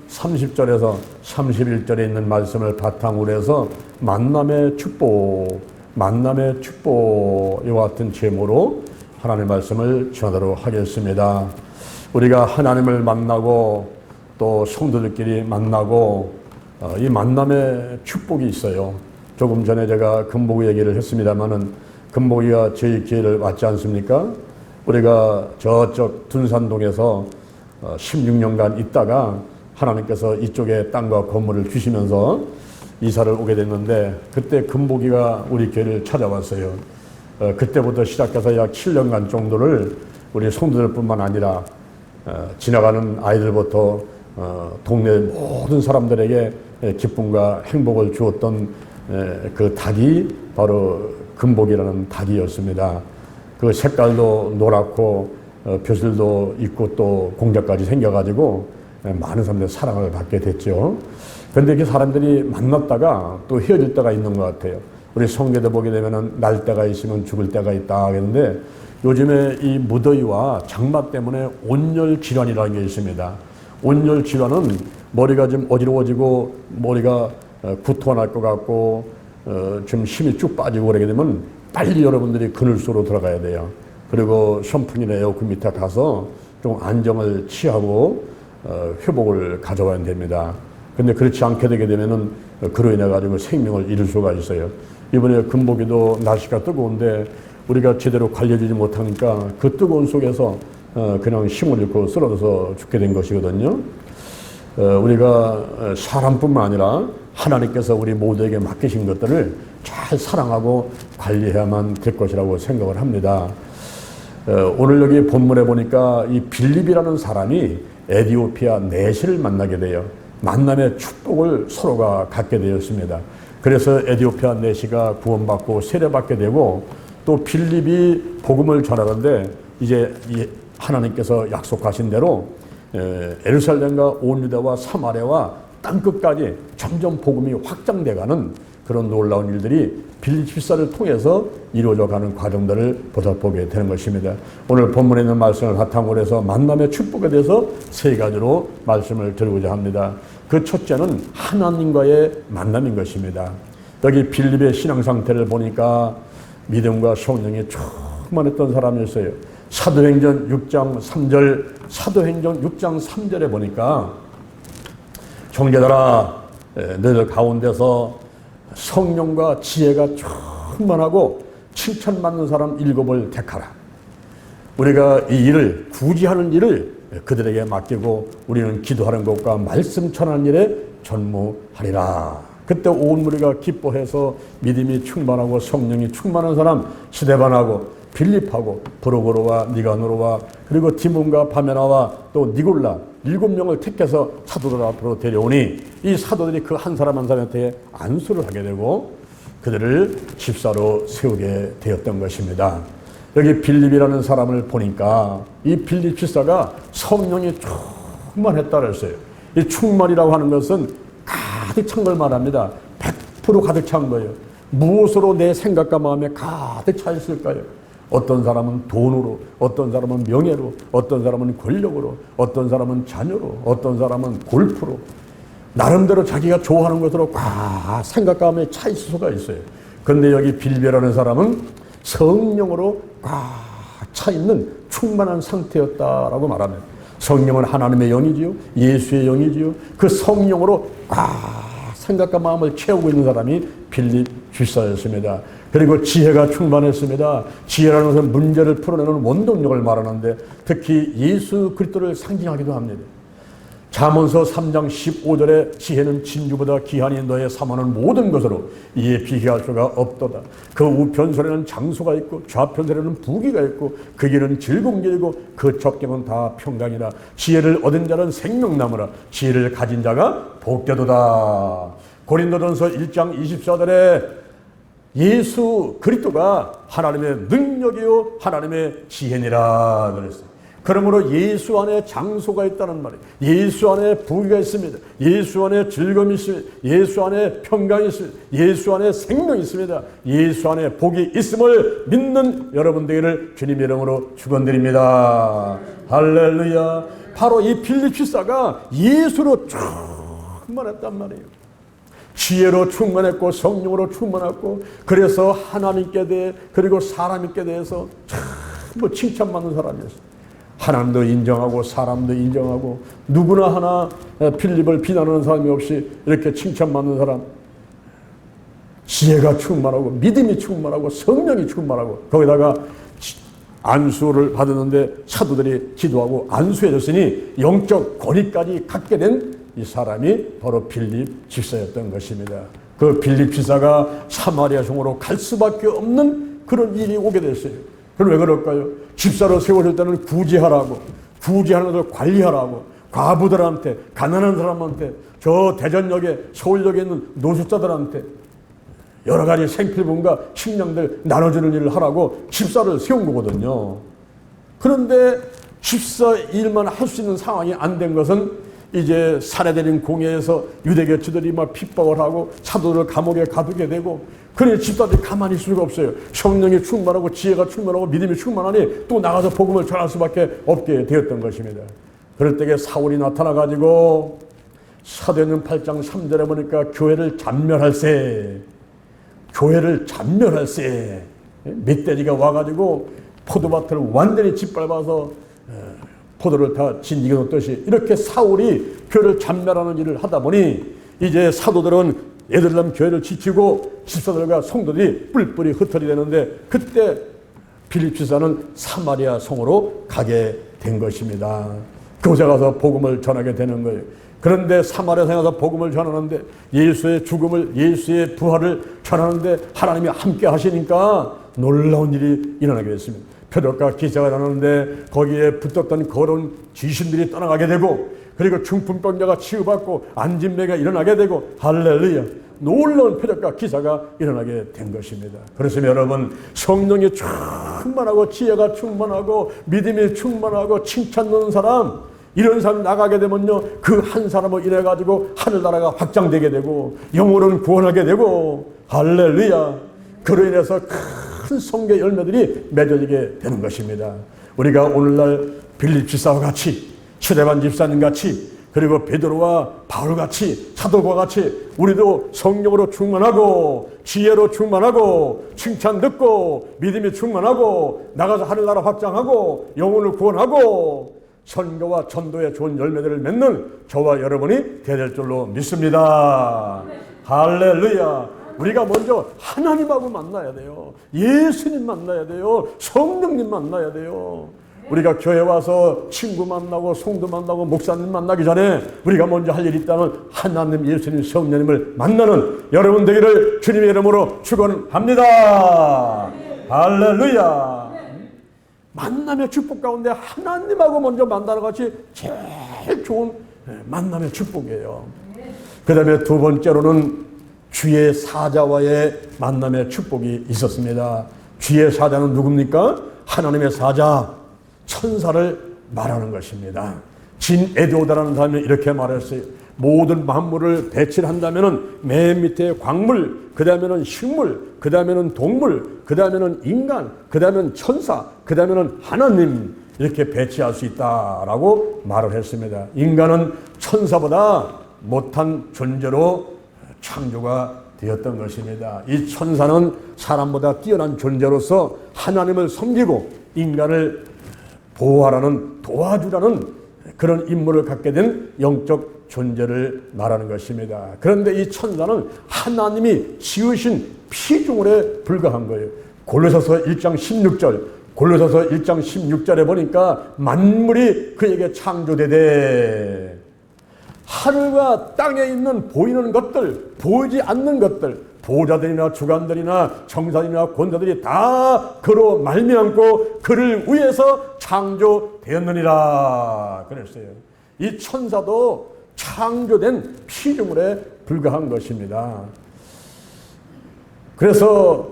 30절에서 31절에 있는 말씀을 바탕으로 해서 만남의 축복, 이와 같은 제목으로 하나님의 말씀을 전하도록 하겠습니다. 우리가 하나님을 만나고 또 성도들끼리 만나고 이 만남의 축복이 있어요. 조금 전에 제가 금보기 얘기를 했습니다마는 금보기가 저희 기회를 왔지 않습니까? 우리가 저쪽 둔산동에서 16년간 있다가 하나님께서 이쪽에 땅과 건물을 주시면서 이사를 오게 됐는데 그때 금보기가 우리 교회를 찾아왔어요. 그때부터 시작해서 약 7년간 정도를 우리 성도들뿐만 아니라 지나가는 아이들부터 동네 모든 사람들에게 기쁨과 행복을 주었던 그 닭이 바로 금복이라는 닭이었습니다. 그 색깔도 노랗고 벼슬도 있고 또 공작까지 생겨가지고 많은 사람들의 사랑을 받게 됐죠. 그런데 그 사람들이 만났다가 또 헤어질 때가 있는 것 같아요. 우리 성경에 보게 되면은 날 때가 있으면 죽을 때가 있다 하겠는데 요즘에 이 무더위와 장마 때문에 온열 질환이라는 게 있습니다. 온열 질환은 머리가 좀 어지러워지고 머리가 구토가 날 것 같고 좀 힘이 쭉 빠지고 그러게 되면 빨리 여러분들이 그늘속으로 들어가야 돼요. 그리고 선풍기나 에어컨 밑에 가서 좀 안정을 취하고 회복을 가져와야 됩니다. 근데 그렇지 않게 되게 되면은 그로 인해 가지고 생명을 잃을 수가 있어요. 이번에 금보기도 날씨가 뜨거운데 우리가 제대로 관리해주지 못하니까 그 뜨거운 속에서 그냥 힘을 잃고 쓰러져서 죽게 된 것이거든요. 우리가 사람뿐만 아니라 하나님께서 우리 모두에게 맡기신 것들을 잘 사랑하고 관리해야만 될 것이라고 생각을 합니다. 오늘 여기 본문에 보니까 이 빌립이라는 사람이 에디오피아 내시를 만나게 돼요. 만남의 축복을 서로가 갖게 되었습니다. 그래서 에디오피아 내시가 구원받고 세례받게 되고 또 빌립이 복음을 전하는데 이제 하나님께서 약속하신 대로 예루살렘과 온 유다와 사마리아와 땅끝까지 점점 복음이 확장돼가는 그런 놀라운 일들이 빌립 집사를 통해서 이루어져 가는 과정들을 보살펴보게 되는 것입니다. 오늘 본문에 있는 말씀을 바탕으로 해서 만남의 축복에 대해서 세 가지로 말씀을 드리고자 합니다. 그 첫째는 하나님과의 만남인 것입니다. 여기 빌립의 신앙 상태를 보니까 믿음과 성령이 충만했던 사람이었어요. 사도행전 6장 3절에 보니까 형제들아 너희들 가운데서 성령과 지혜가 충만하고 칭찬받는 사람 7을 택하라. 우리가 이 일을 굳이 하는 일을 그들에게 맡기고 우리는 기도하는 것과 말씀 전하는 일에 전무하리라. 그때 온 무리가 기뻐해서 믿음이 충만하고 성령이 충만한 사람 스데반하고 빌립하고 브로고로와 니가노로와 그리고 디몬과 바메나와 또 니골라 7명을 택해서 사도들 앞으로 데려오니 이 사도들이 그 한 사람 한 사람한테 안수를 하게 되고 그들을 집사로 세우게 되었던 것입니다. 여기 빌립이라는 사람을 보니까 이 빌립 집사가 성령이 충만했다 그랬어요. 이 충만이라고 하는 것은 가득 찬 걸 말합니다. 100% 가득 찬 거예요. 무엇으로 내 생각과 마음에 가득 차 있을까요? 어떤 사람은 돈으로, 어떤 사람은 명예로, 어떤 사람은 권력으로, 어떤 사람은 자녀로, 어떤 사람은 골프로 나름대로 자기가 좋아하는 것으로 생각과 마음에 차 있을 수가 있어요. 그런데 여기 빌립이라는 사람은 성령으로 꽉 차 있는 충만한 상태였다라고 말합니다. 성령은 하나님의 영이지요, 예수의 영이지요. 그 성령으로 생각과 마음을 채우고 있는 사람이 빌립 집사였습니다. 그리고 지혜가 충만했습니다. 지혜라는 것은 문제를 풀어내는 원동력을 말하는데 특히 예수 그리스도를 상징하기도 합니다. 잠언서 3장 15절에 지혜는 진주보다 귀하니 너의 삼하는 모든 것으로 이에 비교할 수가 없도다. 그 우편설에는 장소가 있고 좌편설에는 부귀가 있고 그 길은 즐거운 길이고 그 접경은 다 평강이라. 지혜를 얻은 자는 생명나무라. 지혜를 가진 자가 복되도다. 고린도전서 1장 24절에 예수 그리스도가 하나님의 능력이요 하나님의 지혜니라 그랬어요. 그러므로 예수 안에 장소가 있다는 말이에요. 예수 안에 부귀가 있습니다. 예수 안에 즐거움이 있습니다. 예수 안에 평강이 있습니다. 예수 안에 생명이 있습니다. 예수 안에 복이 있음을 믿는 여러분 되기를 주님 이름으로 축원드립니다. 할렐루야. 바로 이 빌립 집사가 예수로 충만했단 말이에요. 지혜로 충만했고 성령으로 충만했고, 그래서 하나님께 대해 그리고 사람께 대해서 참 칭찬받는 사람이었어요. 하나님도 인정하고 사람도 인정하고 누구나 하나 빌립을 비난하는 사람이 없이 이렇게 칭찬받는 사람. 지혜가 충만하고 믿음이 충만하고 성령이 충만하고, 거기다가 안수를 받았는데 사도들이 기도하고 안수해줬으니 영적 권위까지 갖게 된 이 사람이 바로 빌립 집사였던 것입니다. 그 빌립 집사가 사마리아 성으로 갈 수밖에 없는 그런 일이 오게 됐어요. 그럼 왜 그럴까요? 집사로 세워질 때는 구제하라고, 구제하는 것을 관리하라고, 과부들한테, 가난한 사람한테, 저 대전역에 서울역에 있는 노숙자들한테 여러 가지 생필품과 식량들 나눠주는 일을 하라고 집사를 세운 거거든요. 그런데 집사 일만 할 수 있는 상황이 안 된 것은 이제 사내들인 공회에서 유대교주들이 막 핍박을 하고 사도를 감옥에 가두게 되고, 그래 집사들이 가만히 있을 수가 없어요. 성령이 충만하고 지혜가 충만하고 믿음이 충만하니 또 나가서 복음을 전할 수밖에 없게 되었던 것입니다. 그럴 때에 사울이 나타나가지고 사도행전 8장 3절에 보니까 교회를 잔멸할세, 교회를 잔멸할세, 멧돼지가 와가지고 포도밭을 완전히 짓밟아서 포도를 다 진이겨 놓듯이 이렇게 사울이 교회를 잔멸하는 일을 하다 보니 이제 사도들은 예루살렘 교회를 지키고 집사들과 성도들이 뿔뿔이 흩어리 되는데, 그때 빌립 집사는 사마리아 성으로 가게 된 것입니다. 그곳에 가서 복음을 전하게 되는 거예요. 그런데 사마리아 성에 가서 복음을 전하는데, 예수의 죽음을, 예수의 부활을 전하는데 하나님이 함께 하시니까 놀라운 일이 일어나게 됐습니다. 표적과 기사가 일어나는데 거기에 붙었던 거론 귀신들이 떠나가게 되고, 그리고 중풍병자가 치유받고 안진병이 일어나게 되고, 할렐루야, 놀라운 표적과 기사가 일어나게 된 것입니다. 그래서 여러분, 성령이 충만하고 지혜가 충만하고 믿음이 충만하고 칭찬 넣는 사람, 이런 사람 나가게 되면요, 그 한 사람을 인해 가지고 하늘나라가 확장되게 되고 영혼은 구원하게 되고, 할렐루야, 그로 인해서 큰 성교 열매들이 맺어지게 되는 것입니다. 우리가 오늘날 빌립 집사와 같이, 스데반 집사님 같이, 그리고 베드로와 바울 같이, 사도과 같이 우리도 성령으로 충만하고 지혜로 충만하고 칭찬 듣고 믿음이 충만하고 나가서 하늘나라 확장하고 영혼을 구원하고 선교와 전도의 좋은 열매들을 맺는 저와 여러분이 되될 줄로 믿습니다. 할렐루야. 우리가 먼저 하나님하고 만나야 돼요. 예수님 만나야 돼요. 성령님 만나야 돼요. 우리가 교회 와서 친구 만나고 성도 만나고 목사님 만나기 전에 우리가 먼저 할 일이 있다면 하나님, 예수님, 성령님을 만나는 여러분 되기를 주님의 이름으로 축원합니다. 할렐루야. 만남의 축복 가운데 하나님하고 먼저 만나는 것이 제일 좋은 만남의 축복이에요. 그 다음에 두 번째로는 주의 사자와의 만남의 축복이 있었습니다. 주의 사자는 누굽니까? 하나님의 사자, 천사를 말하는 것입니다. 진 에드오다라는 사람이 이렇게 말했어요. 모든 만물을 배치를 한다면 맨 밑에 광물, 그 다음에는 식물, 그 다음에는 동물, 그 다음에는 인간, 그 다음에는 천사, 그 다음에는 하나님, 이렇게 배치할 수 있다라고 말을 했습니다. 인간은 천사보다 못한 존재로 창조가 되었던 것입니다. 이 천사는 사람보다 뛰어난 존재로서 하나님을 섬기고 인간을 보호하라는, 도와주라는 그런 임무를 갖게 된 영적 존재를 말하는 것입니다. 그런데 이 천사는 하나님이 지으신 피조물에 불과한 거예요. 골로새서 1장 16절, 골로새서 1장 16절에 보니까 만물이 그에게 창조되되, 하늘과 땅에 있는 보이는 것들, 보이지 않는 것들, 보좌들이나 주관들이나 정사들이나 권사들이 다 그로 말미암고 그를 위해서 창조되었느니라 그랬어요. 이 천사도 창조된 피조물에 불과한 것입니다. 그래서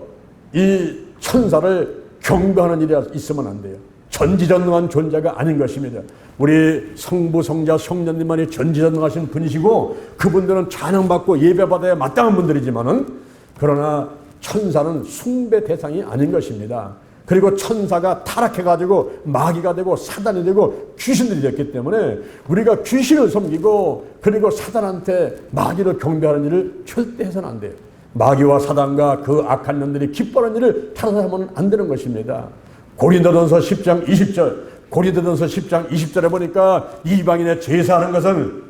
이 천사를 경배하는 일이 있으면 안 돼요. 전지전능한 존재가 아닌 것입니다. 우리 성부, 성자, 성령님만이 전지전능하신 분이시고 그분들은 찬양받고 예배받아야 마땅한 분들이지만은, 그러나 천사는 숭배 대상이 아닌 것입니다. 그리고 천사가 타락해가지고 마귀가 되고 사단이 되고 귀신들이 됐기 때문에 우리가 귀신을 섬기고 그리고 사단한테 마귀를 경배하는 일을 절대 해서는 안 돼요. 마귀와 사단과 그 악한 년들이 기뻐하는 일을 타락하면 안 되는 것입니다. 고린도전서 10장 20절, 고린도전서 10장 20절에 보니까 이방인의 제사하는 것은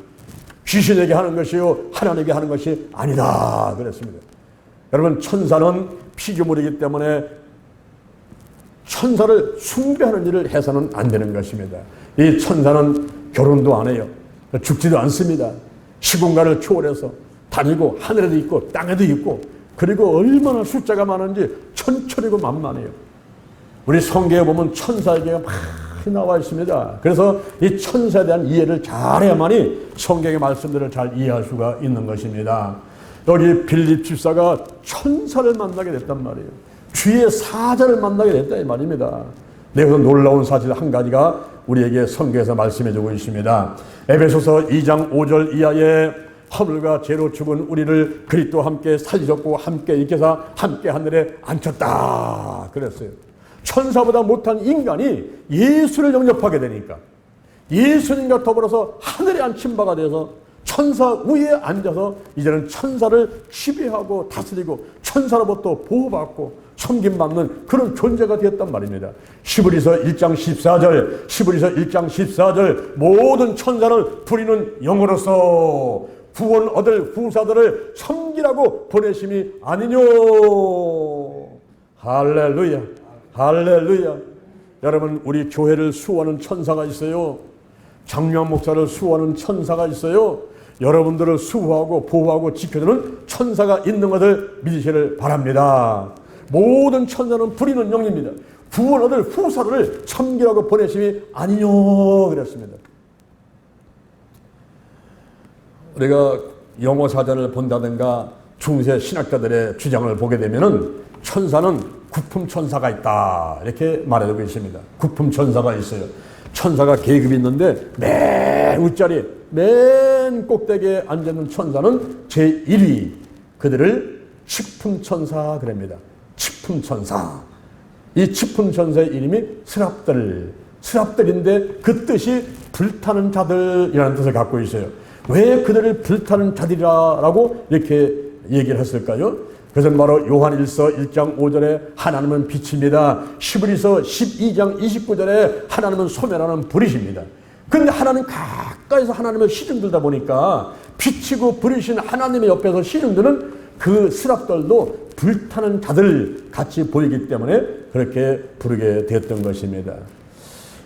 귀신에게 하는 것이요 하나님에게 하는 것이 아니다 그랬습니다. 여러분, 천사는 피조물이기 때문에 천사를 숭배하는 일을 해서는 안 되는 것입니다. 이 천사는 결혼도 안 해요. 죽지도 않습니다. 시공간을 초월해서 다니고 하늘에도 있고 땅에도 있고, 그리고 얼마나 숫자가 많은지 천천히고 만만해요. 우리 성경에 보면 천사 얘기가 많이 나와 있습니다. 그래서 이 천사에 대한 이해를 잘해야만이 성경의 말씀들을 잘 이해할 수가 있는 것입니다. 여기 빌립 집사가 천사를 만나게 됐단 말이에요. 주의 사자를 만나게 됐다 이 말입니다. 여기서 놀라운 사실 한 가지가 우리에게 성경에서 말씀해 주고 있습니다. 에베소서 2장 5절 이하에 허물과 죄로 죽은 우리를 그리스도와 함께 살리셨고 함께 일으켜서 함께 하늘에 앉혔다 그랬어요. 천사보다 못한 인간이 예수를 영접하게 되니까 예수님과 더불어서 하늘에 앉힌 바가 되어서 천사 위에 앉아서 이제는 천사를 지배하고 다스리고 천사로부터 보호받고 섬김받는 그런 존재가 되었단 말입니다. 히브리서 1장 14절, 히브리서 1장 14절, 모든 천사를 부리는 영으로서 구원 얻을 후사들을 섬기라고 보내심이 아니뇨. 할렐루야, 할렐루야. 여러분, 우리 교회를 수호하는 천사가 있어요. 장로한 목사를 수호하는 천사가 있어요. 여러분들을 수호하고 보호하고 지켜주는 천사가 있는 것을 믿으시기를 바랍니다. 모든 천사는 부리는 영입니다. 구원 얻을 후사를 섬기라고 보내심이 아니뇨 그랬습니다. 우리가 영어 사전을 본다든가 중세 신학자들의 주장을 보게 되면은 천사는 구품 천사가 있다 이렇게 말해주고 있습니다. 구품 천사가 있어요. 천사가 계급이 있는데 맨 윗자리 맨 꼭대기에 앉아있는 천사는 제1위, 그들을 칙품천사 그럽니다. 칙품천사. 이 칙품천사의 이름이 스랍들인데 그 뜻이 불타는 자들이라는 뜻을 갖고 있어요. 왜 그들을 불타는 자들이라고 이렇게 얘기를 했을까요? 그것은 바로 요한일서 1장 5절에 하나님은 빛입니다. 히브리서 12장 29절에 하나님은 소멸하는 불이십니다. 그런데 하나님 가까이서 하나님을 시중들다 보니까 빛이고 불이신 하나님의 옆에서 시중드는 그 스랍들도 불타는 자들 같이 보이기 때문에 그렇게 부르게 되었던 것입니다.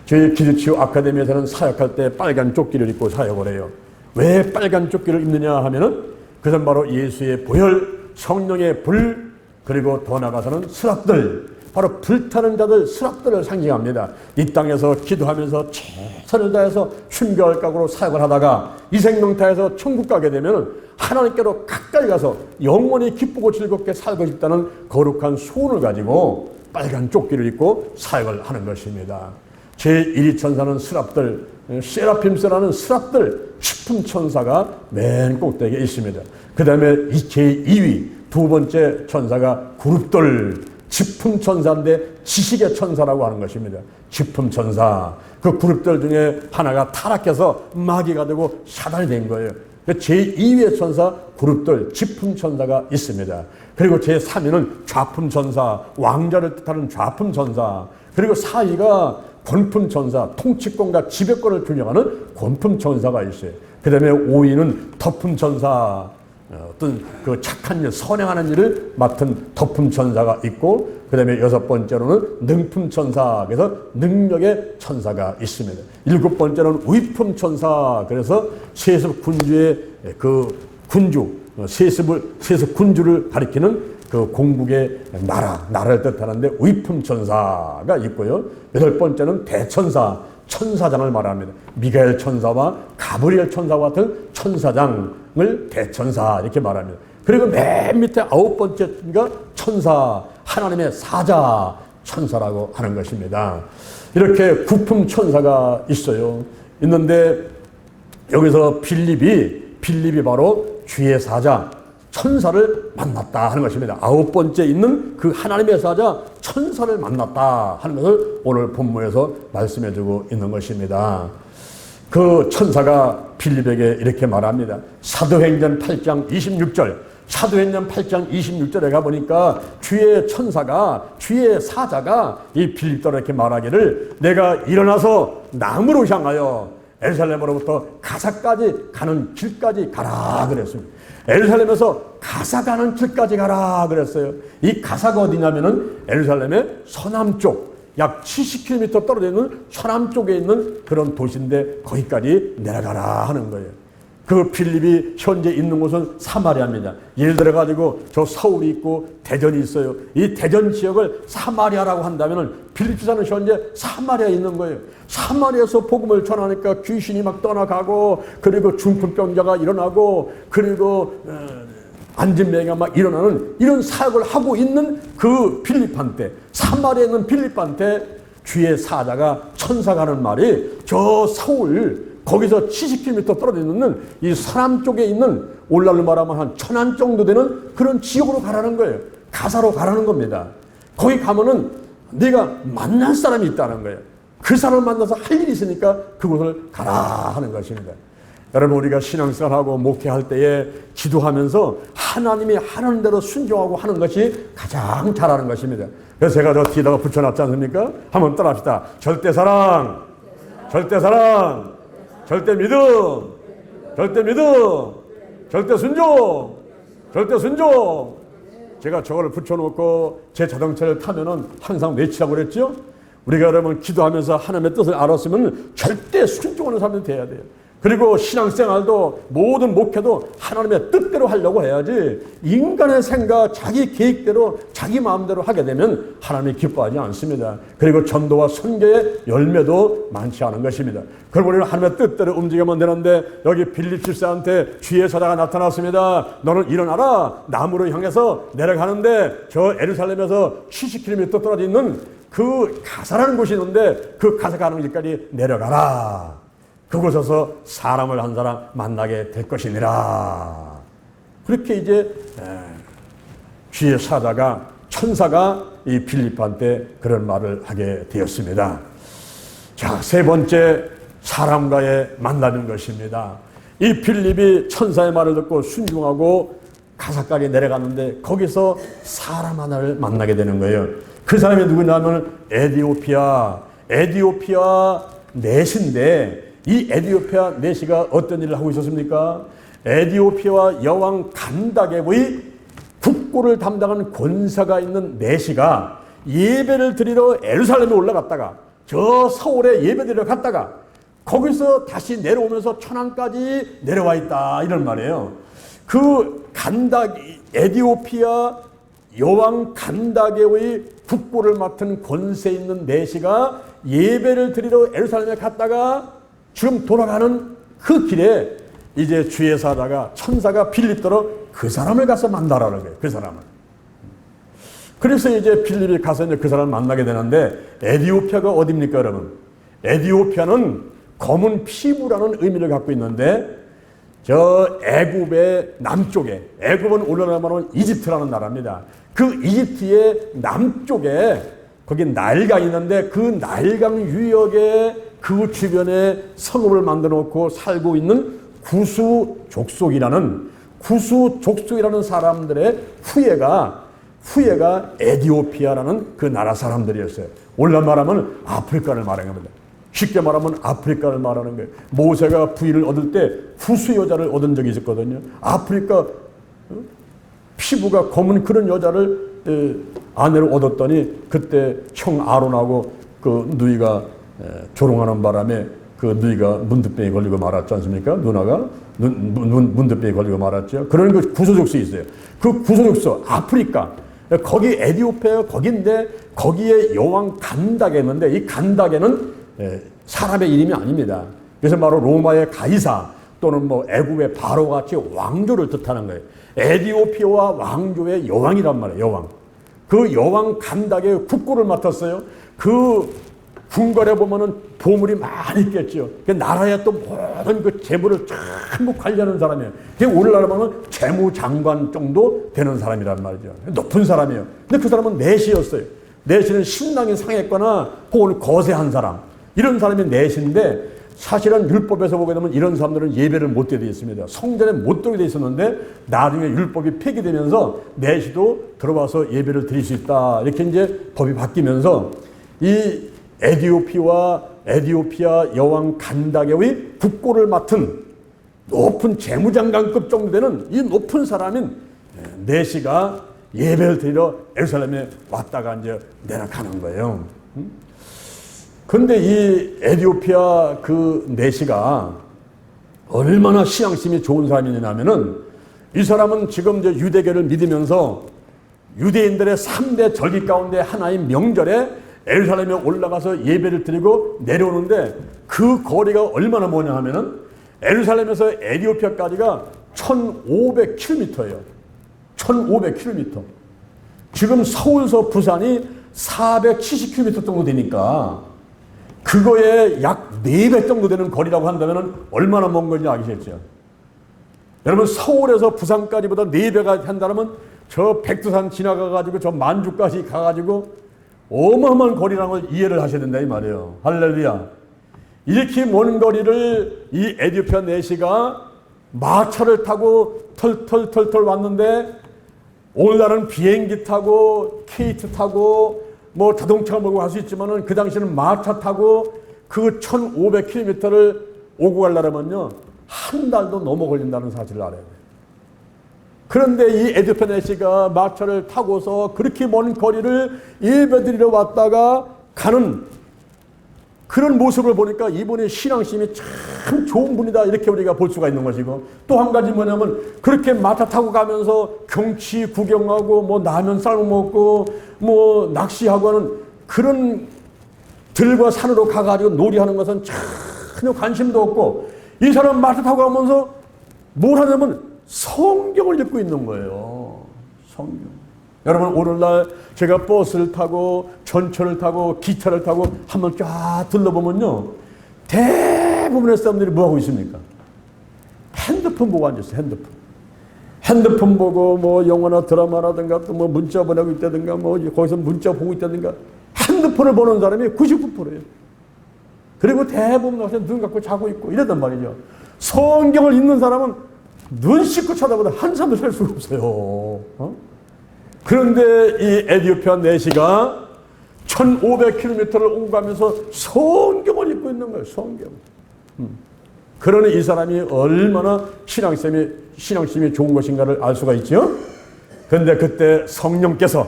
저희 기도치유 아카데미에서는 사역할 때 빨간 조끼를 입고 사역을 해요. 왜 빨간 조끼를 입느냐 하면은 그것은 바로 예수의 보혈, 성령의 불, 그리고 더 나아가서는 스랍들, 바로 불타는 자들 스랍들을 상징합니다. 이 땅에서 기도하면서 최선을 다해서 순교할 각오로 사역을 하다가 이 생명타에서 천국 가게 되면 하나님께로 가까이 가서 영원히 기쁘고 즐겁게 살고 싶다는 거룩한 소원을 가지고 빨간 조끼를 입고 사역을 하는 것입니다. 제1위 천사는 스랍들, 세라핌스라는 스랍들, 칙품천사가 맨 꼭대기에 있습니다. 그 다음에 제2위 두 번째 천사가 그룹들, 칙품천사인데 지식의 천사라고 하는 것입니다. 칙품천사. 그 그룹들 중에 하나가 타락해서 마귀가 되고 사단이 된 거예요. 제2위의 천사 그룹들, 칙품천사가 있습니다. 그리고 제3위는 좌품천사, 왕자를 뜻하는 좌품천사. 그리고 4위가 권품천사, 통치권과 지배권을 균형하는 권품천사가 있어요. 그 다음에 5위는 덕품천사, 어떤 그 착한 일, 선행하는 일을 맡은 덕품천사가 있고, 그 다음에 6번째로는 능품천사, 그래서 능력의 천사가 있습니다. 7번째는 위품천사, 그래서 세습 군주의 그 군주, 세습 군주를 가리키는 그 공국의 나라를 뜻하는데 위품천사가 있고요. 8번째는 대천사, 천사장을 말합니다. 미가엘 천사와 가브리엘 천사와 같은 천사장을 대천사 이렇게 말합니다. 그리고 맨 밑에 9번째가 천사, 하나님의 사자 천사라고 하는 것입니다. 이렇게 구품 천사가 있어요. 있는데 여기서 빌립이 바로 주의 사자, 천사를 만났다 하는 것입니다. 9번째 있는 그 하나님의 사자 천사를 만났다 하는 것을 오늘 본문에서 말씀해 주고 있는 것입니다. 그 천사가 빌립에게 이렇게 말합니다. 사도행전 8장 26절, 사도행전 8장 26절에 가보니까 주의 천사가, 주의 사자가 이 빌립더러 이렇게 말하기를 내가 일어나서 남으로 향하여 예루살렘으로부터 가사까지 가는 길까지 가라 그랬습니다. 예루살렘에서 가사 가는 길까지 가라 그랬어요. 이 가사가 어디냐면은 예루살렘의 서남쪽 약 70km 떨어져 있는 서남쪽에 있는 그런 도시인데 거기까지 내려가라 하는 거예요. 그 빌립이 현재 있는 곳은 사마리아입니다. 예를 들어 가지고 저 서울이 있고 대전이 있어요. 이 대전 지역을 사마리아라고 한다면은 빌립 지사는 현재 사마리아에 있는 거예요. 사마리아에서 복음을 전하니까 귀신이 막 떠나가고, 그리고 중풍병자가 일어나고, 그리고 안진뱅이가 막 일어나는 이런 사역을 하고 있는 그 빌립한테, 사마리아에 있는 빌립한테 주의 사자가, 천사가 하는 말이 저 서울 거기서 70km 떨어져 있는 이 서남쪽에 있는 오늘날로 말하면 한 1000안 정도 되는 그런 지역으로 가라는 거예요. 가사로 가라는 겁니다. 거기 가면은 네가 만날 사람이 있다는 거예요. 그 사람을 만나서 할 일이 있으니까 그곳을 가라 하는 것입니다. 여러분, 우리가 신앙생활하고 목회할 때에 기도하면서 하나님이 하는 대로 순종하고 하는 것이 가장 잘하는 것입니다. 그래서 제가 저 뒤에다가 붙여놨지 않습니까? 한번 따라합시다. 절대 사랑, 절대 사랑, 절대 믿음, 절대 믿음, 절대 순종, 절대 순종. 제가 저거를 붙여놓고 제 자동차를 타면은 항상 외치라고 그랬죠? 우리가 여러분 기도하면서 하나님의 뜻을 알았으면 절대 순종하는 사람이 돼야 돼요. 그리고 신앙생활도 모든 목회도 하나님의 뜻대로 하려고 해야지, 인간의 생각, 자기 계획대로, 자기 마음대로 하게 되면 하나님이 기뻐하지 않습니다. 그리고 전도와 선교의 열매도 많지 않은 것입니다. 그럼 우리는 하나님의 뜻대로 움직이면 되는데, 여기 빌립 집사한테 주의 사자가 나타났습니다. 너는 일어나라. 남으로 향해서 내려가는데 저 예루살렘에서 70km 떨어져 있는 그 가사라는 곳이 있는데 그 가사 가는 길까지 내려가라. 그곳에서 사람을 한 사람 만나게 될 것이니라. 그렇게 이제 주의 사자가, 천사가 이 빌립한테 그런 말을 하게 되었습니다. 자, 세 번째, 사람과의 만나는 것입니다. 이 빌립이 천사의 말을 듣고 순종하고 가사까지 내려갔는데 거기서 사람 하나를 만나게 되는 거예요. 그 사람이 누구냐면 에디오피아 넷인데, 이 에디오피아 넷이가 어떤 일을 하고 있었습니까? 에디오피아 여왕 간다게의 국고를 담당하는 권사가 있는 넷이가 예배를 드리러 예루살렘에 올라갔다가 저 서울에 예배 드리러 갔다가 거기서 다시 내려오면서 천안까지 내려와 있다, 이런 말이에요. 그 에디오피아 여왕 간다게의 국고를 맡은 권세 있는 넷이가 예배를 드리러 예루살렘에 갔다가 지금 돌아가는 그 길에 이제 주의 사자가, 천사가 빌립더러 그 사람을 가서 만나라는 거예요. 그 사람을. 그래서 이제 빌립이 가서 이제 그 사람을 만나게 되는데, 에디오피아가 어디입니까, 여러분? 에디오피아는 검은 피부라는 의미를 갖고 있는데, 저 애굽의 남쪽에, 애굽은 오늘날 말하면 이집트라는 나라입니다. 그 이집트의 남쪽에 거기 나일강이 있는데 그 나일강 유역에 그 주변에 성읍을 만들어 놓고 살고 있는 구수 족속이라는 사람들의 후예가 에디오피아라는 그 나라 사람들이었어요. 오늘날 말하면 아프리카를 말하는 겁니다. 쉽게 말하면 아프리카를 말하는 거예요. 모세가 부위를 얻을 때 구수 여자를 얻은 적이 있었거든요. 아프리카 피부가 검은 그런 여자를 아내를 얻었더니 그때 형 아론하고 그 누이가 조롱하는 바람에 그 누이가 문득병에 걸리고 말았지 않습니까? 누나가 문득병에 걸리고 말았죠. 그런 그 구소족수 있어요. 그 구소족수 아프리카, 거기 에디오피아 거기인데 거기에 여왕 간다게 있는데, 이 간다게는 사람의 이름이 아닙니다. 그래서 바로 로마의 가이사 또는 뭐 애굽의 바로 같이 왕조를 뜻하는 거예요. 에디오피아와 왕조의 여왕이란 말이에요. 여왕. 그 여왕 간다게 국고를 맡았어요. 그 궁궐에 보면은 보물이 많이 있겠죠. 그 나라의 또 모든 그 재물을 전부 관리하는 사람이에요. 오늘날에 보면 재무장관 정도 되는 사람이란 말이죠. 높은 사람이에요. 근데 그 사람은 내시였어요. 내시는 신랑이 상했거나 혹은 거세한 사람, 이런 사람이 내시인데, 사실은 율법에서 보게 되면 이런 사람들은 예배를 못 드리게 되어 있습니다. 성전에 못 들어오게 되어 있었는데 나중에 율법이 폐기되면서 내시도 들어와서 예배를 드릴 수 있다, 이렇게 이제 법이 바뀌면서 이 에디오피아 여왕 간다게의 국고를 맡은 높은 재무장관급 정도 되는 이 높은 사람인 내시가 예배를 드리러 예루살렘에 왔다가 이제 내려가는 거예요. 그런데 이 에디오피아 그 내시가 얼마나 신앙심이 좋은 사람이냐면은, 이 사람은 지금 이제 유대교를 믿으면서 유대인들의 3대 절기 가운데 하나인 명절에 예루살렘에 올라가서 예배를 드리고 내려오는데, 그 거리가 얼마나 뭐냐 하면은 예루살렘에서 에디오피아까지가 1,500km예요. 1,500km. 지금 서울서 부산이 470km 정도 되니까 그거에 약 4배 정도 되는 거리라고 한다면 얼마나 먼 건지 아시겠죠? 여러분, 서울에서 부산까지보다 4배가 한다면 저 백두산 지나가가지고 저 만주까지 가가지고 어마어마한 거리라는 걸 이해를 하셔야 된다 이 말이에요. 할렐루야. 이렇게 먼 거리를 이 에디오피아 내시가 마차를 타고 털털 왔는데, 오늘날은 비행기 타고 케이트 타고 뭐 자동차 몰고 갈 수 있지만은 그 당시에는 마차 타고 그 1,500km를 오고 가려면요 한 달도 넘어 걸린다는 사실을 알아야 돼요. 그런데 이 에디오피아 내시가 마차를 타고서 그렇게 먼 거리를 예배드리러 왔다가 가는 그런 모습을 보니까 이분의 신앙심이 참 좋은 분이다, 이렇게 우리가 볼 수가 있는 것이고, 또 한 가지 뭐냐면 그렇게 마차 타고 가면서 경치 구경하고 뭐 라면 삶아 먹고 뭐 낚시하고 하는 그런 들과 산으로 가가지고 놀이하는 것은 전혀 관심도 없고, 이 사람 마차 타고 가면서 뭘 하냐면 성경을 읽고 있는 거예요. 성경. 여러분, 오늘날 제가 버스를 타고 전철을 타고 기차를 타고 한번 쫙 둘러보면요, 대부분의 사람들이 뭐하고 있습니까? 핸드폰 보고 앉았어요. 핸드폰 보고 뭐 영화나 드라마라든가 또 뭐 문자 보내고 있다든가 뭐 거기서 문자 보고 있다든가, 핸드폰을 보는 사람이 99%예요. 그리고 대부분 와서 눈 감고 자고 있고 이랬단 말이죠. 성경을 읽는 사람은 눈 씻고 쳐다보다 한참도 살 수가 없어요. 그런데 이 에디오피아 내시가 1,500km를 오고 가면서 성경을 읽고 있는 거예요. 성경. 그러니 이 사람이 얼마나 신앙심이 좋은 것인가를 알 수가 있죠. 그런데 그때 성령께서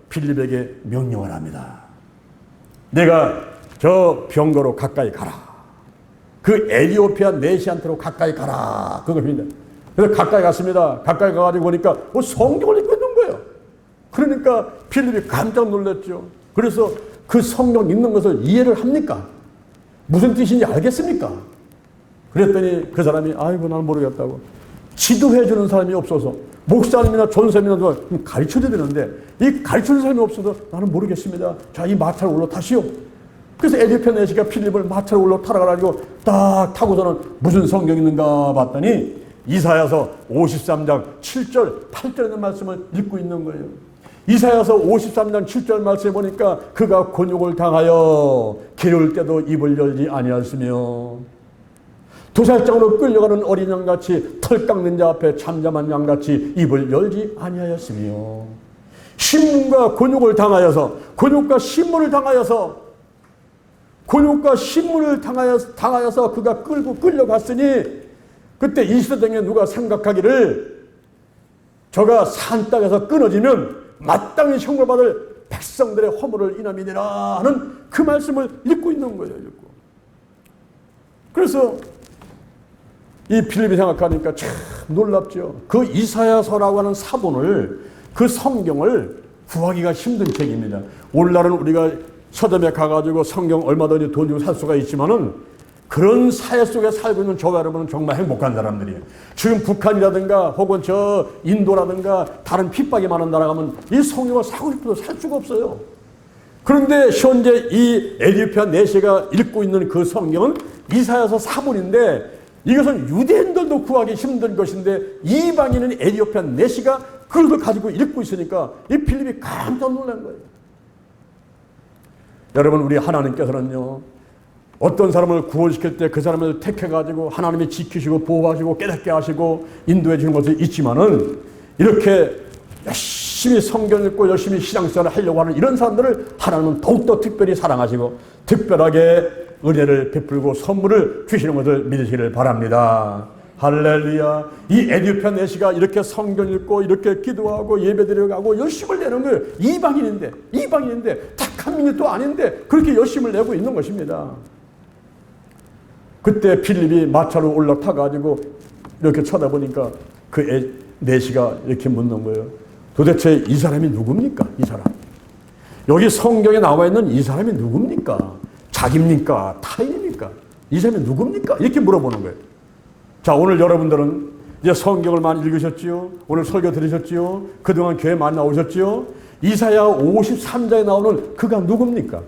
빌립에게 명령을 합니다. 내가 저 병거로 가까이 가라. 그 에디오피아 내시한테로 가까이 가라. 그겁니다. 그래서 가까이 갔습니다. 가까이 가가지고 보니까 성경을 읽고 있는 거예요. 그러니까 필립이 깜짝 놀랐죠. 그래서 그 성경 읽는 것을 이해를 합니까? 무슨 뜻인지 알겠습니까? 그랬더니 그 사람이 아이고 나는 모르겠다고. 지도해 주는 사람이 없어서, 목사님이나 전사님이나 가르쳐줘야 되는데 이 가르쳐주는 사람이 없어서 나는 모르겠습니다. 자, 이 마차를 올라타시오. 그래서 에디오피아 내시가 필립을 마차를 올라타라가지고 딱 타고서는 무슨 성경 있는가 봤더니 이사야서 53장 7절 8절에 있는 말씀을 읽고 있는 거예요. 이사야서 53장 7절 말씀에 보니까 그가 곤욕을 당하여 기를 때도 입을 열지 아니하였으며 도살장으로 끌려가는 어린 양같이 털 깎는 자 앞에 잠잠한 양같이 입을 열지 아니하였으며, 신문과 곤욕을 당하여서 곤욕과 신문을 당하여서 그가 끌려갔으니, 그때 이 시대에 누가 생각하기를 저가 산 땅에서 끊어지면 마땅히 형벌받을 백성들의 허물을 인함이니라 하는 그 말씀을 읽고 있는 거예요. 읽고. 그래서 이 필립이 생각하니까 참 놀랍죠. 그 이사야서라고 하는 사본을, 그 성경을 구하기가 힘든 책입니다. 오늘날은 우리가 서점에 가가지고 성경 얼마든지 돈 주고 살 수가 있지만은 그런 사회 속에 살고 있는 저와 여러분은 정말 행복한 사람들이에요. 지금 북한이라든가 혹은 저 인도라든가 다른 핍박이 많은 나라 가면 이 성경을 사고 싶어도 살 수가 없어요. 그런데 현재 이 에디오피아 내시가 읽고 있는 그 성경은 이사야서 4분인데 이것은 유대인들도 구하기 힘든 것인데 이방인은 에디오피아 내시가 그걸 가지고 읽고 있으니까 이 필립이 깜짝 놀란 거예요. 여러분, 우리 하나님께서는요, 어떤 사람을 구원시킬 때 그 사람을 택해가지고 하나님이 지키시고 보호하시고 깨닫게 하시고 인도해 주는 것이 있지만은 이렇게 열심히 성경 읽고 열심히 신앙생활을 하려고 하는 이런 사람들을 하나님은 더욱더 특별히 사랑하시고 특별하게 은혜를 베풀고 선물을 주시는 것을 믿으시기를 바랍니다. 할렐루야. 이 에디오피아 내시가 이렇게 성경 읽고 이렇게 기도하고 예배드려가고 열심을 내는 거예요. 이방인인데 택한 민족도 아닌데 그렇게 열심을 내고 있는 것입니다. 그때 필립이 마차로 올라타가지고 이렇게 쳐다보니까 그 내시가 이렇게 묻는 거예요. 도대체 이 사람이 누굽니까? 이 사람. 여기 성경에 나와 있는 이 사람이 누굽니까? 자기입니까? 타인입니까? 이 사람이 누굽니까? 이렇게 물어보는 거예요. 자, 오늘 여러분들은 이제 성경을 많이 읽으셨지요? 오늘 설교 들으셨지요? 그동안 교회 많이 나오셨지요? 이사야 53장에 나오는 그가 누굽니까?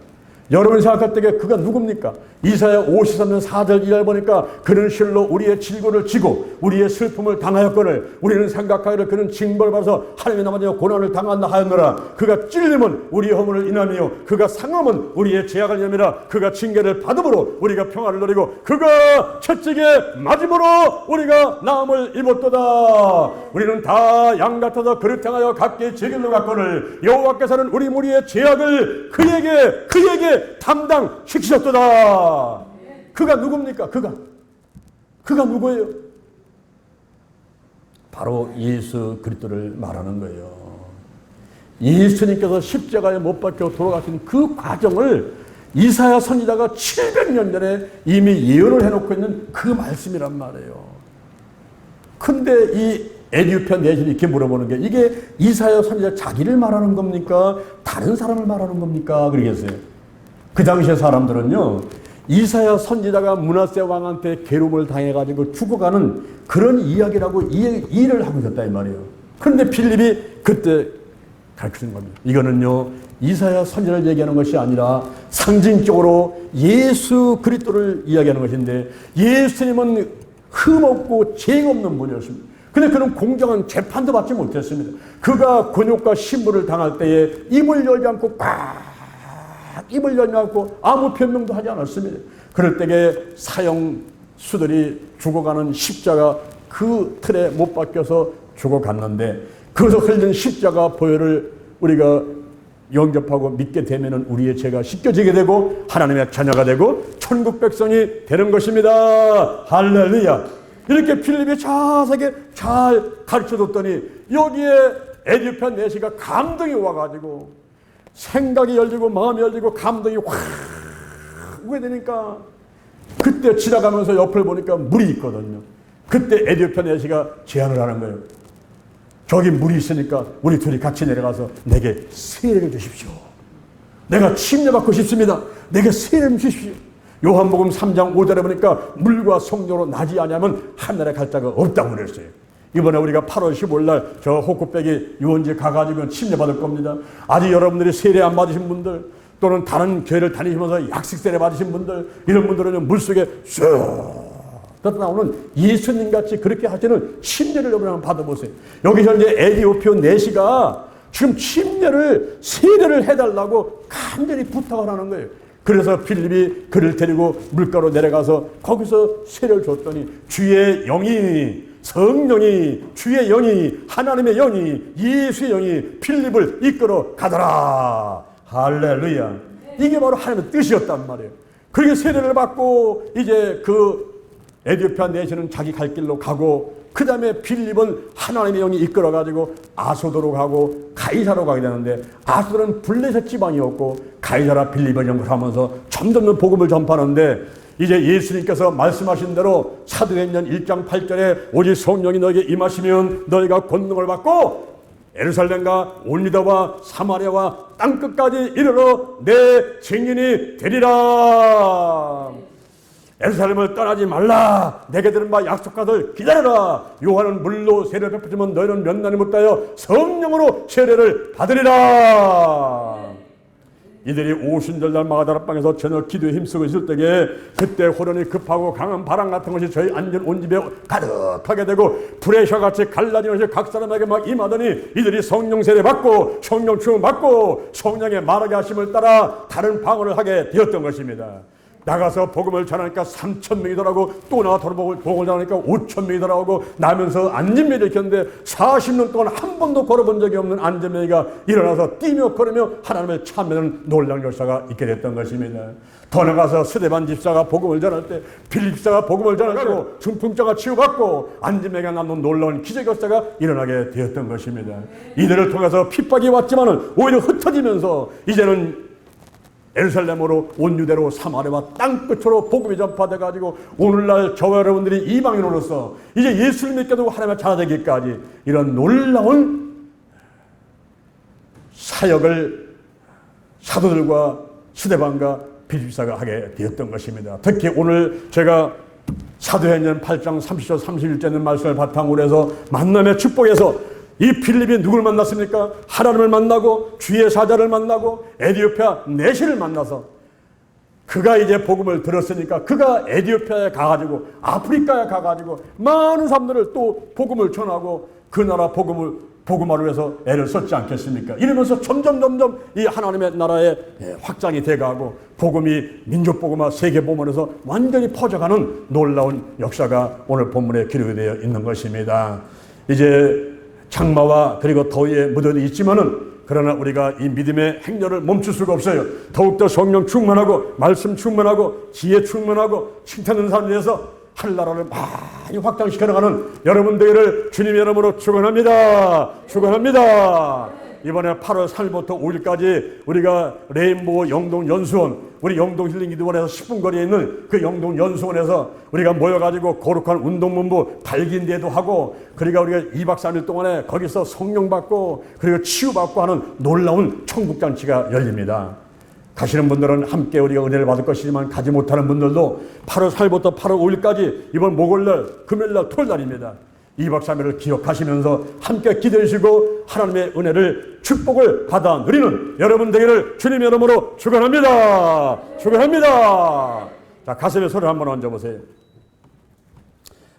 여러분이 생각할 때 그가 누굽니까? 이사야 53년 4절 이하에 보니까 그는 실로 우리의 질고를 지고 우리의 슬픔을 당하였거늘 우리는 생각하기를 그는 징벌을 받아서 하나님의 나라에 고난을 당한다 하였노라. 그가 찔림은 우리의 허물을 인함이요 그가 상함은 우리의 죄악을 인함이라. 그가 징계를 받음으로 우리가 평화를 누리고 그가 채찍에 맞음으로 우리가 나음을 입었도다. 우리는 다 양 같아서 그릇 행하여 각기 제 길로 갔거늘 여호와께서는 우리 무리의 죄악을 그에게 담당시키셨도다. 그가 누굽니까? 그가 누구예요? 바로 예수 그리스도를 말하는 거예요. 예수님께서 십자가에 못 박혀 돌아가신 그 과정을 이사야 선지자가 700년 전에 이미 예언을 해놓고 있는 그 말씀이란 말이에요. 근데 이 에디오피아 내신이 이렇게 물어보는 게 이게 이사야 선지자 자기를 말하는 겁니까? 다른 사람을 말하는 겁니까? 그러겠어요. 그 당시의 사람들은요, 이사야 선지자가 므낫세 왕한테 괴로움을 당해가지고 죽어가는 그런 이야기라고 이해를 하고 있었다 이 말이에요. 그런데 필립이 그때 가르치는 겁니다. 이거는요, 이사야 선지자를 얘기하는 것이 아니라 상징적으로 예수 그리스도를 이야기하는 것인데 예수님은 흠없고 죄 없는 분이었습니다. 근데 그는 공정한 재판도 받지 못했습니다. 그가 곤욕과 신부를 당할 때에 입을 열지 않고 입을 열지 않고 아무 변명도 하지 않았습니다. 그럴 때에 사형수들이 죽어가는 십자가 그 틀에 못 박혀서 죽어갔는데 그것을 흘린 십자가 보혈을 우리가 영접하고 믿게 되면 우리의 죄가 씻겨지게 되고 하나님의 자녀가 되고 천국 백성이 되는 것입니다. 할렐루야. 이렇게 필립이 자세하게 잘 가르쳐줬더니 여기에 에디오피아 내시가 감동이 와가지고 생각이 열리고 마음이 열리고 감동이 확 오게 되니까 그때 지나가면서 옆을 보니까 물이 있거든요. 그때 에디오피아 내시가 제안을 하는 거예요. 저기 물이 있으니까 우리 둘이 같이 내려가서 내게 세례를 주십시오. 내가 침례받고 싶습니다. 내게 세례를 주십시오. 요한복음 3장 5절에 보니까 물과 성령으로 나지 아니하면 하늘에 갈 자가 없다고 그랬어요. 이번에 우리가 8월 15일 날 저 호쿠백이 유원지에 가가지고 침례받을 겁니다. 아직 여러분들이 세례 안 받으신 분들 또는 다른 교회를 다니시면서 약식 세례 받으신 분들 이런 분들은 물속에 쑥 나오는 예수님같이 그렇게 하시는 침례를 여러분 한번 받아보세요. 여기 현재 에디오피아 내시가 지금 침례를 세례를 해달라고 간절히 부탁을 하는 거예요. 그래서 필립이 그를 데리고 물가로 내려가서 거기서 세례를 줬더니 주의 영이 성령이 주의 영이 하나님의 영이 예수의 영이 필립을 이끌어 가더라. 할렐루야. 이게 바로 하나님의 뜻이었단 말이에요. 그렇게 세례를 받고 이제 그 에디오피아 내시는 자기 갈 길로 가고 그 다음에 필립은 하나님의 영이 이끌어가지고 아소도로 가고 가이사로 가게 되는데 아소도는 블레셋 지방이었고 가이사라 빌립을 연결하면서 점점 복음을 전파하는데 이제 예수님께서 말씀하신 대로 사도행전 1장 8절에 오직 성령이 너에게 임하시면 너희가 권능을 받고 예루살렘과 온 유다와 사마리아와 땅끝까지 이르러 내 증인이 되리라. 예루살렘을 떠나지 말라. 내게 들은 바 약속하들 기다려라. 요한은 물로 세례를 베푸지만 너희는 몇 날이 못하여 성령으로 세례를 받으리라. 이들이 오순절날 마가다락방에서 저녁 기도에 힘쓰고 있을 때에 그때 호련히 급하고 강한 바람 같은 것이 저희 앉은 온 집에 가득하게 되고 프레셔같이 갈라지는 것이 각 사람에게 막 임하더니 이들이 성령 세례 받고 성령 충만 받고 성령의 말하게 하심을 따라 다른 방언을 하게 되었던 것입니다. 나가서 복음을 전하니까 3,000명이더라고. 또 나가 복음을 전하니까 5,000명이더라고. 나면서 안전매를 일으켰는데 40년 동안 한 번도 걸어본 적이 없는 안전매가 일어나서 뛰며 걸으며 하나님을 찬미하는 놀라운 역사가 있게 됐던 것입니다. 더 나가서 스데반 집사가 복음을 전할 때 빌립 집사가 복음을 전하고 중풍자가 치유받고 안전매가 남는 놀라운 기적 역사가 일어나게 되었던 것입니다. 이들을 통해서 핍박이 왔지만은 오히려 흩어지면서 이제는 예루살렘으로 온 유대로 사마리아와 땅끝으로 복음이 전파돼 가지고 오늘날 저와 여러분들이 이방인으로서 이제 예수를 믿게 되고 하나님의 자녀 되기까지 이런 놀라운 사역을 사도들과 스데반과 빌립사가 하게 되었던 것입니다. 특히 오늘 제가 사도행전 8장 30절 31절의 말씀을 바탕으로 해서 만남의 축복에서 이 빌립이 누굴 만났습니까? 하나님을 만나고 주의 사자를 만나고 에티오피아 내시를 만나서 그가 이제 복음을 들었으니까 그가 에티오피아에 가가지고 아프리카에 가가지고 많은 사람들을 또 복음을 전하고 그 나라 복음화를 위해서 애를 썼지 않겠습니까? 이러면서 점점 이 하나님의 나라의 확장이 돼가고 복음이 민족 복음화 세계 복음화에서 완전히 퍼져가는 놀라운 역사가 오늘 본문에 기록이 되어 있는 것입니다. 이제 장마와 그리고 더위에 묻어져 있지만은 그러나 우리가 이 믿음의 행렬을 멈출 수가 없어요. 더욱더 성령 충만하고 말씀 충만하고 지혜 충만하고 칭찬하는 사람에 대해서 하늘나라를 많이 확장시켜 나가는 여러분들을 주님의 이름으로 축원합니다. 축원합니다. 이번에 8월 3일부터 5일까지 우리가 레인보우 영동 연수원, 우리 영동 힐링 기도원에서 10분 거리에 있는 그 영동 연수원에서 우리가 모여가지고 거룩한 운동본부 발기인대도 하고, 그러니까 우리가 2박 3일 동안에 거기서 성령 받고 그리고 치유받고 하는 놀라운 천국잔치가 열립니다. 가시는 분들은 함께 우리가 은혜를 받을 것이지만 가지 못하는 분들도 8월 4일부터 8월 5일까지 이번 목요일날, 금요일날, 토요일날입니다. 2박 3일을 기억하시면서 함께 기도하시고 하나님의 은혜를 축복을 받아 누리는 여러분 되기를 주님의 이름으로 축원합니다. 축원합니다. 자, 가슴에 손을 한번 얹어보세요.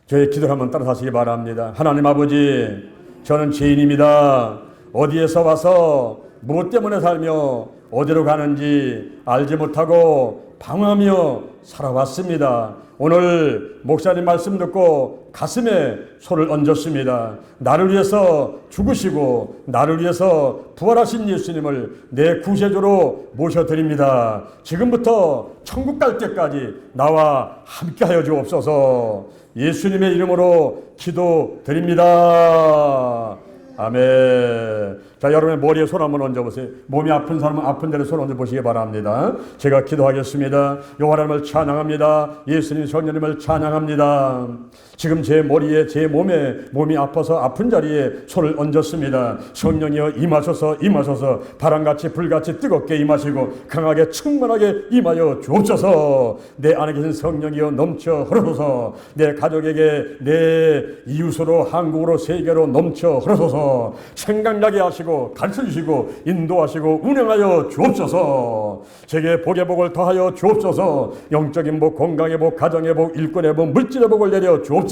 저의 기도를 한번 따라 하시기 바랍니다. 하나님 아버지, 저는 죄인입니다. 어디에서 와서 무엇 때문에 살며 어디로 가는지 알지 못하고 방황하며 살아왔습니다. 오늘 목사님 말씀 듣고 가슴에 손을 얹었습니다. 나를 위해서 죽으시고 나를 위해서 부활하신 예수님을 내 구세주로 모셔드립니다. 지금부터 천국 갈 때까지 나와 함께하여 주옵소서. 예수님의 이름으로 기도드립니다. 아멘. 자, 여러분의 머리에 손 한번 얹어보세요. 몸이 아픈 사람은 아픈 데를 손 얹어보시기 바랍니다. 제가 기도하겠습니다. 여호와 하나님을 찬양합니다. 예수님 성령님을 찬양합니다. 지금 제 머리에, 제 몸이 아파서 아픈 자리에 손을 얹었습니다. 성령이여 임하셔서 바람같이 불같이 뜨겁게 임하시고 강하게 충만하게 임하여 주옵소서. 내 안에 계신 성령이여 넘쳐 흐르소서. 내 가족에게, 내 이웃으로, 한국으로, 세계로 넘쳐 흐르소서. 생각나게 하시고 가르쳐주시고 인도하시고 운행하여 주옵소서. 제게 복의 복을 더하여 주옵소서. 영적인 복, 건강의 복, 가정의 복, 일꾼의 복, 물질의 복을 내려 주옵소서.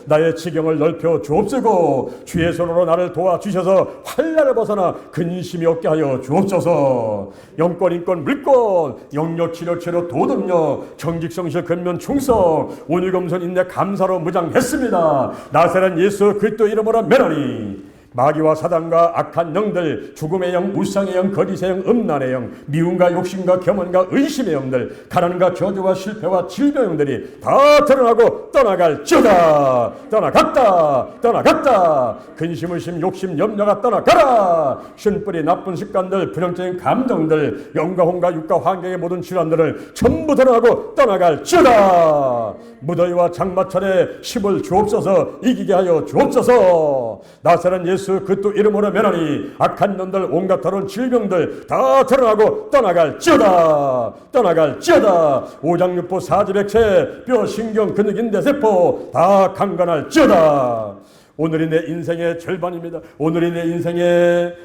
나의 지경을 넓혀 주옵소서. 주의 손으로 나를 도와주셔서 환난을 벗어나 근심이 없게 하여 주옵소서. 영권, 인권, 물권, 영역, 치료, 도덕력, 정직, 성실, 근면, 충성, 온유, 겸손, 인내, 감사로 무장했습니다. 나사렛 예수 그리스도 이름으로 멸하니 마귀와 사단과 악한 영들, 죽음의 영, 우상의 영, 거짓의 영, 음란의 영, 미움과 욕심과 겸언과 의심의 영들, 가난과 저주와 실패와 질병 영들이 다 드러나고 떠나갈지어다. 떠나갔다. 근심, 의심, 욕심, 염려가 떠나가라. 신뿌리, 나쁜 습관들, 불행적인 감정들, 영과 혼과 육과 환경의 모든 질환들을 전부 드러나고 떠나갈지어다. 무더위와 장마철에 힘을 주옵소서. 이기게 하여 주옵소서. 나사렛 예수 그리스도 이름으로 면하니 악한 놈들, 온갖 더러운 질병들 다 드러나고 떠나갈지어다. 오장육부, 사지백체, 뼈, 신경, 근육, 인대세포 다 강건할지어다. 오늘이 내 인생의 절반입니다. 오늘이 내 인생의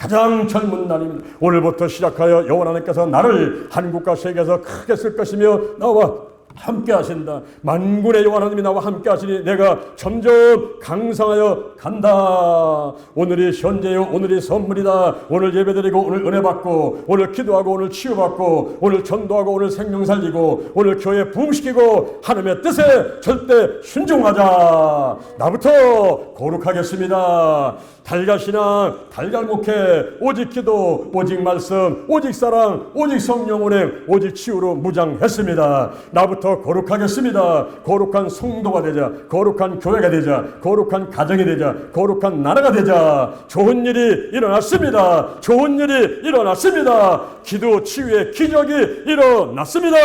가장 젊은 날입니다. 오늘부터 시작하여 여호와 하나님께서 나를 한국과 세계에서 크게 쓸 것이며 나와 함께 하신다. 만군의 여호와 하나님이 나와 함께 하시니 내가 점점 강성하여 간다. 오늘이 현재요, 오늘이 선물이다. 오늘 예배드리고 오늘 은혜 받고 오늘 기도하고 오늘 치유받고 오늘 전도하고 오늘 생명 살리고 오늘 교회 부흥시키고 하나님의 뜻에 절대 순종하자. 나부터 거룩하겠습니다. 달걀신앙, 달걀목회, 오직 기도, 오직 말씀, 오직 사랑, 오직 성령 운행, 오직 치유로 무장했습니다. 나부터 거룩하겠습니다. 거룩한 성도가 되자, 거룩한 교회가 되자, 거룩한 가정이 되자, 거룩한 나라가 되자. 좋은 일이 일어났습니다. 좋은 일이 일어났습니다. 기도 치유의 기적이 일어났습니다.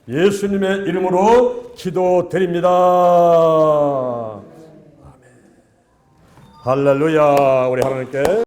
예수님의 이름으로 기도드립니다. 할렐루야. 우리 하나님께